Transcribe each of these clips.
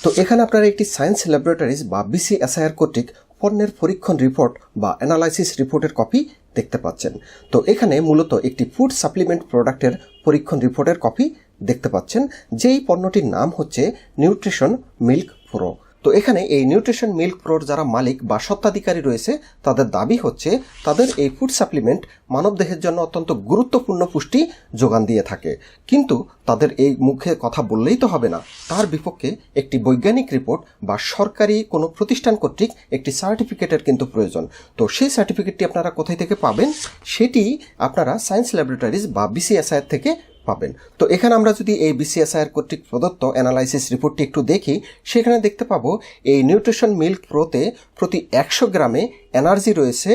তো এখানে আপনারা একটি সায়েন্স ল্যাবরেটরিজ বা বিসিএসআইআর কর্তৃক পণ্যের পরীক্ষণ রিপোর্ট বা অ্যানালাইসিস রিপোর্টের কপি দেখতে পাচ্ছেন। তো এখানে মূলত একটি ফুড সাপ্লিমেন্ট প্রোডাক্টের পরীক্ষণ রিপোর্টের কপি দেখতে পাচ্ছেন, যেই পণ্যটির নাম হচ্ছে নিউট্রিশন মিল্ক প্রো। তো এখানে এই নিউট্রিশন মিল্ক প্রোর যারা মালিক বা স্বত্বাধিকারী রয়েছে তাদের দাবি হচ্ছে তাদের এই ফুড সাপ্লিমেন্ট মানবদেহের জন্য অত্যন্ত গুরুত্বপূর্ণ পুষ্টি যোগান দিয়ে থাকে, কিন্তু তাদের এই মুখে কথা বললেই তো হবে না, তার বিপক্ষে একটি বৈজ্ঞানিক রিপোর্ট বা সরকারি কোনো প্রতিষ্ঠান কর্তৃক একটি সার্টিফিকেটের কিন্তু প্রয়োজন। তো সেই সার্টিফিকেটটি আপনারা কোথায় থেকে পাবেন? সেটি আপনারা সায়েন্স ল্যাবরেটরিজ বা বিসিএসআইআর থেকে পাবেন। তো এখানে আমরা যদি এই বিসিএসআইআর কর্তৃক প্রদত্ত অ্যানালাইসিস রিপোর্টটি একটু দেখি, সেখানে দেখতে পাবো এই নিউট্রিশন মিল্ক প্রোতে প্রতি 100 গ্রামে এনার্জি রয়েছে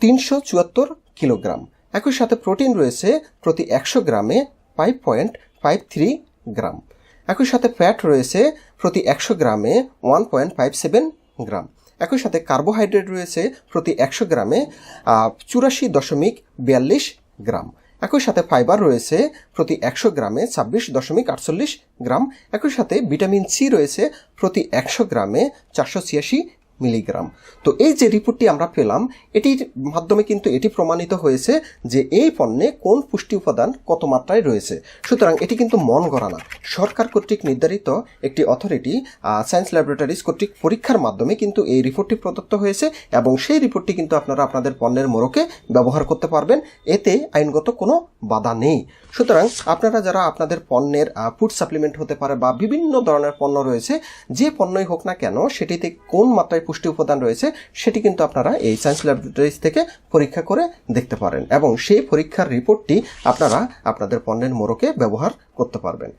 374 কিলোগ্রাম। একই সাথে প্রোটিন রয়েছে প্রতি 100 গ্রামে 5.53 গ্রাম। একই সাথে ফ্যাট রয়েছে প্রতি 100 গ্রামে 1.57 গ্রাম। একই সাথে কার্বোহাইড্রেট রয়েছে প্রতি 100 গ্রামে 84.42 গ্রাম। একই সাথে ফাইবার রয়েছে প্রতি 100 গ্রামে 26.48 গ্রাম। একই সাথে ভিটামিন সি রয়েছে প্রতি 100 গ্রামে 486 মিলিগ্রাম। তো এই যে রিপোর্টটি আমরা পেলাম, এটির মাধ্যমে কিন্তু এটি প্রমাণিত হয়েছে যে এই পণ্যে কোন পুষ্টি উপাদান কত মাত্রায় রয়েছে। সুতরাং এটি কিন্তু মন গড়া না, সরকার কর্তৃক নির্ধারিত একটি অথরিটি সায়েন্স ল্যাবরেটরিজ কর্তৃক পরীক্ষার মাধ্যমে কিন্তু এই রিপোর্টটি প্রদত্ত হয়েছে, এবং সেই রিপোর্টটি কিন্তু আপনারা আপনাদের পণ্যের মোড়কে ব্যবহার করতে পারবেন, এতে আইনগত কোনো বাধা নেই। সুতরাং আপনারা যারা আপনাদের পণ্যের ফুড সাপ্লিমেন্ট হতে পারে বা বিভিন্ন ধরনের পণ্য রয়েছে, যে পণ্যই হোক না কেন সেটিতে কোন মাত্রায় পুষ্টি উপাদান রয়েছে সেটি কিন্তু আপনারা এই সায়েন্স ল্যাবরেটরিজ থেকে পরীক্ষা করে দেখতে পারেন, এবং সেই পরীক্ষার রিপোর্টটি আপনারা আপনাদের পণ্যের মোড়কে ব্যবহার করতে পারবেন।